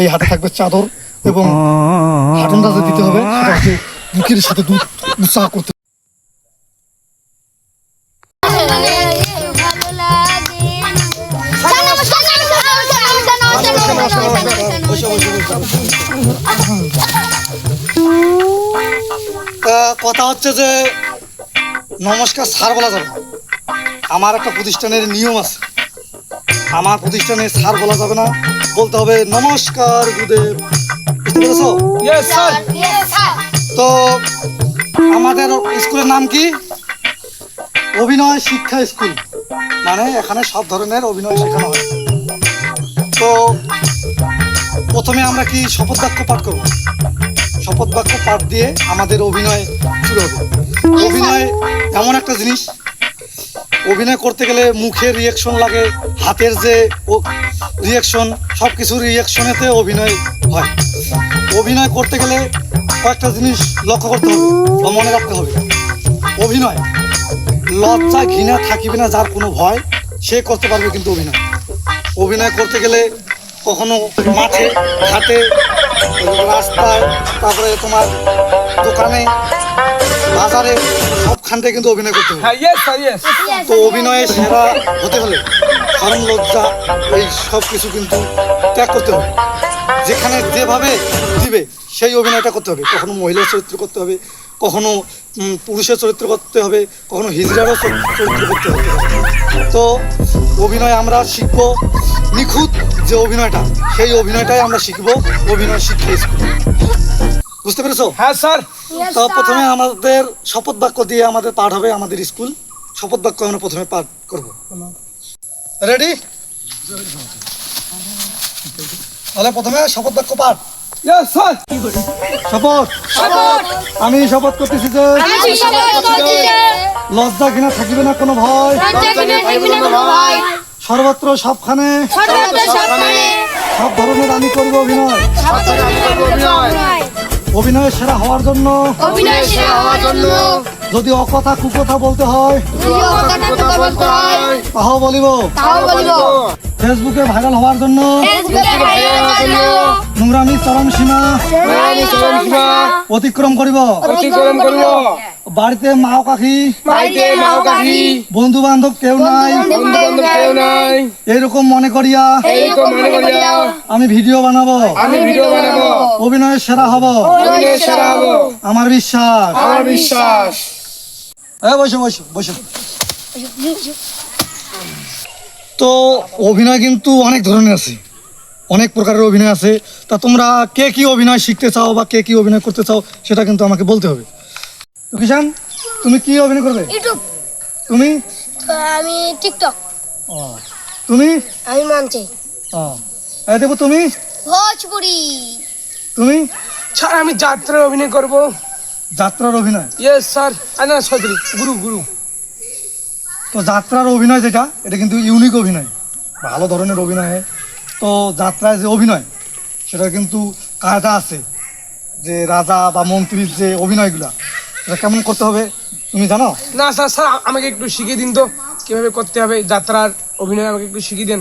এই হাতে থাকবে চাদর এবং হাঁটনটা যে দিতে হবে সেটা হচ্ছে বুকের সাথে দুধ উৎসাহ করতে কথা হচ্ছে যে নমস্কার স্যার বলা যাবে না। আমার একটা প্রতিষ্ঠানের নিয়ম আছে, আমার প্রতিষ্ঠানে স্যার বলা যাবে না, বলতে হবে নমস্কার গুরুদেব। বুঝতে পেরেছো? তো আমাদের স্কুলের নাম কি? অভিনয় শিক্ষা স্কুল। মানে এখানে সব ধরনের অভিনয় শেখানো হয়। তো প্রথমে আমরা কি শপথ বাক্য পাঠ করবো। শপথ বাক্য পাঠ দিয়ে আমাদের অভিনয় শুরু হবে। অভিনয় এমন একটা জিনিস, অভিনয় করতে গেলে মুখের রিয়াকশন লাগে, হাতের যে রিয়াকশন, সব কিছুর রিয়াকশনেতে অভিনয় হয়। অভিনয় করতে গেলে কয়েকটা জিনিস লক্ষ্য করতে হবে বা মনে রাখতে হবে। অভিনয় লজ্জা ঘৃণা থাকিবে না, যার কোনো ভয় সে করতে পারবে কিন্তু অভিনয়। অভিনয় করতে গেলে কখনো মাঠে ঘাটে রাস্তায়, তারপরে তোমার দোকানে বাজারে, সবখান থেকে কিন্তু অভিনয় করতে হবে। তো অভিনয়ে সেরা হতে হলে শরম লজ্জা এই সব কিছু কিন্তু ত্যাগ করতে হবে। যেখানে যেভাবে দিবে সেই অভিনয়টা করতে হবে। কখনো মহিলার চরিত্র করতে হবে, কখনো পুরুষের চরিত্র করতে হবে, কখনো হিজড়ারও চরিত্র করতে হবে। তো অভিনয় আমরা শিখবো নিখুঁত যে অভিনয়টা, সেই অভিনয়টাই আমরা শিখবো অভিনয় শিক্ষা স্কুলে। বুঝতে পেরেছো? হ্যাঁ স্যার। তো প্রথমে আমাদের শপথ বাক্য দিয়ে আমাদের পাঠ হবে। আমাদের স্কুল শপথ বাক্য আমরা প্রথমে পাঠ করব। রেডি? তাহলে প্রথমে শপথ বাক্য পাঠ। শপথ। আমি শপথ করতেছি যে লজ্জা ঘৃণা থাকিবে না কোনো ভয়, সর্বত্র সবখানে সব ধরনের আমি করবো অভিনয়। অভিনয়ের সেরা হওয়ার জন্য যদি অকথা কুকথা বলতে হয় তাহাও বলিব। ফেসবুকে ভাইরাল হওয়ার জন্য নোংরামি চরম সীমা অতিক্রম করিব। বাড়িতে মা কাকি বন্ধু বান্ধব কেউ নাই এইরকম মনে করিয়া আমি ভিডিও বানাবো, অভিনয়ের সেরা হব আমার বিশ্বাস। বসো বসো বসো। তো অভিনয় কিন্তু অনেক ধরনের আছে, অনেক প্রকারের অভিনয় আছে। তা তোমরা কে কি অভিনয় শিখতে চাও বা কে কি অভিনয় করতে চাও সেটা কিন্তু আমাকে বলতে হবে। তো কিষান, তুমি কি অভিনয় করবে? ইউটিউব। তুমি? আমি টিকটক। তুমি? আমি মানছি। দেখো তুমি? ভোজপুরি। তুমি? স্যার আমি যাত্রার অভিনয় করব। যাত্রার অভিনয়? Yes sir. না সরি, গুরু। তো যাত্রার অভিনয় যেটা, এটা কিন্তু ইউনিক অভিনয়, ভালো ধরনের অভিনয়। তো যাত্রায় যে অভিনয় সেটা কিন্তু কায়দা আছে, যে রাজা বা মন্ত্রীর যে অভিনয়গুলা এটা কেমন করতে হবে তুমি জানো? না স্যার আমাকে একটু শিখিয়ে দিন তো কিভাবে করতে হবে যাত্রার অভিনয়, আমাকে একটু শিখিয়ে দেন।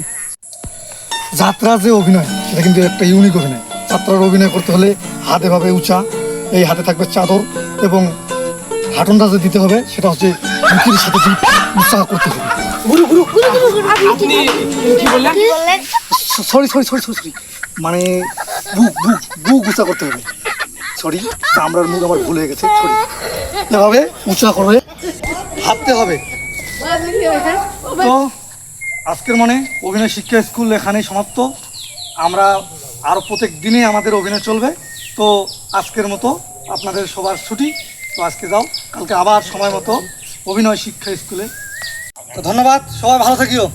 যাত্রার যে অভিনয় সেটা কিন্তু একটা ইউনিক অভিনয়। যাত্রার অভিনয় করতে হলে হাত এভাবে উঁচা, এই হাতে থাকবে চাদর এবং হাঁটনটা যে দিতে হবে সেটা হচ্ছে বুকের সাথে উৎসাহ করতে হবে। আপনি কি বললেন? সরি মানে বুক উঁচা করতে হবে। সরি, চামড়ার মুখ আমার ভুল হয়ে গেছে। সরি, এভাবে উঁচা করে হাঁটতে হবে। তো আজকের মনে অভিনয় শিক্ষা স্কুল এখানেই সমাপ্ত। আমরা আরও প্রত্যেক দিনই আমাদের অভিনয় চলবে। তো আজকের মতো আপনাদের সবার ছুটি। তো আজকে যাও, কালকে আবার সময় মতো অভিনয় শিক্ষা স্কুলে। তো ধন্যবাদ, সবাই ভালো থাকিও।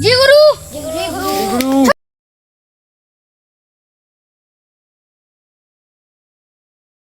জি গুরু।